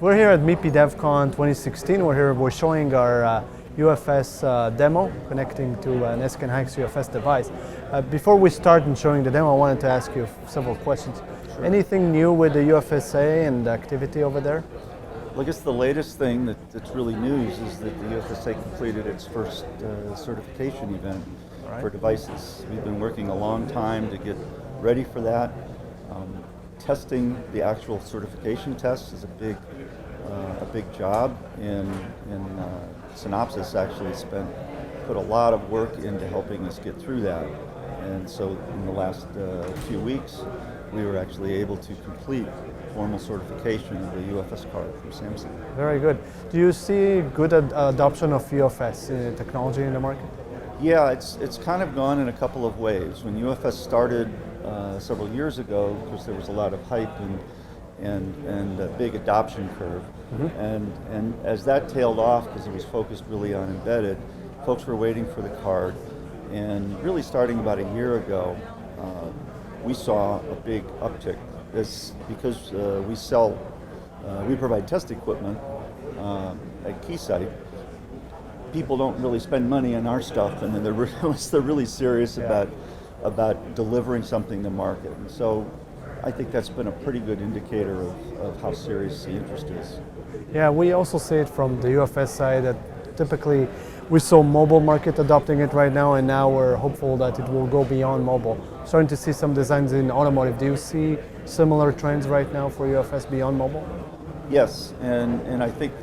We're here at MIPI DevCon 2016. We're showing our UFS demo connecting to an SCAN Hikes UFS device. Before we start in showing the demo, I wanted to ask you several questions. Sure. Anything new with the UFSA and the activity over there? Well, I guess the latest thing that's really news is that the UFSA completed its first certification event for devices. We've been working a long time to get ready for that. Testing the actual certification test is a big job, and Synopsys actually put a lot of work into helping us get through that. And so in the last few weeks, we were actually able to complete formal certification of the UFS card from Samsung. Very good. Do you see good adoption of UFS technology in the market? Yeah, it's kind of gone in a couple of ways. When UFS started several years ago, of course, there was a lot of hype and a big adoption curve. Mm-hmm. And as that tailed off, because it was focused really on embedded, folks were waiting for the card. And really starting about a year ago, we saw a big uptick. Because we provide test equipment at Keysight. People don't really spend money on our stuff, and then they're really serious about delivering something to market. And so I think that's been a pretty good indicator of how serious the interest is. Yeah, we also see it from the UFS side that typically we saw mobile market adopting it right now, and now we're hopeful that it will go beyond mobile. Starting to see some designs in automotive. Do you see similar trends right now for UFS beyond mobile? Yes, and I think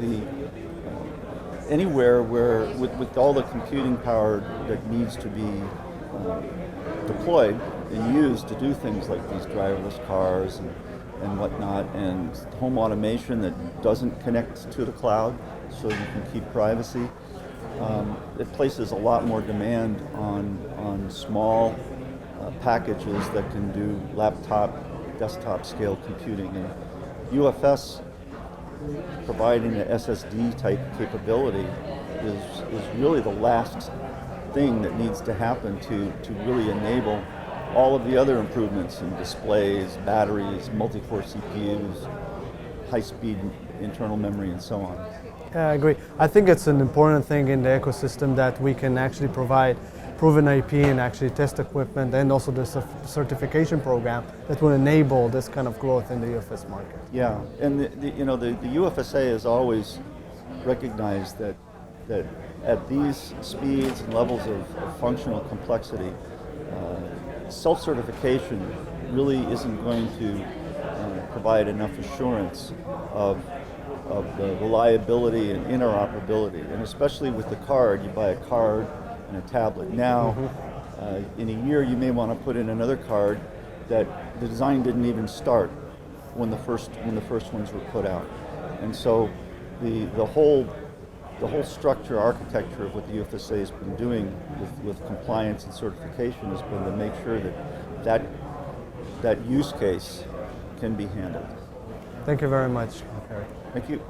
anywhere where with all the computing power that needs to be deployed and used to do things like these driverless cars and whatnot, and home automation that doesn't connect to the cloud so you can keep privacy, it places a lot more demand on small packages that can do laptop, desktop scale computing. And UFS providing an SSD type capability is really the last thing that needs to happen to really enable all of the other improvements in displays, batteries, multi-core CPUs, high-speed internal memory, and so on. Yeah, I agree. I think it's an important thing in the ecosystem that we can actually provide proven IP and actually test equipment, and also the certification program that will enable this kind of growth in the UFS market. Yeah, and the UFSA has always recognized that at these speeds and levels of functional complexity, self-certification really isn't going to provide enough assurance of the reliability and interoperability, and especially with the card. You buy a card and a tablet. Now, in a year, you may want to put in another card that the design didn't even start when the first ones were put out. And so the whole structure, architecture of what the UFSA has been doing with compliance and certification has been to make sure that use case can be handled. Thank you very much, Perry. Thank you.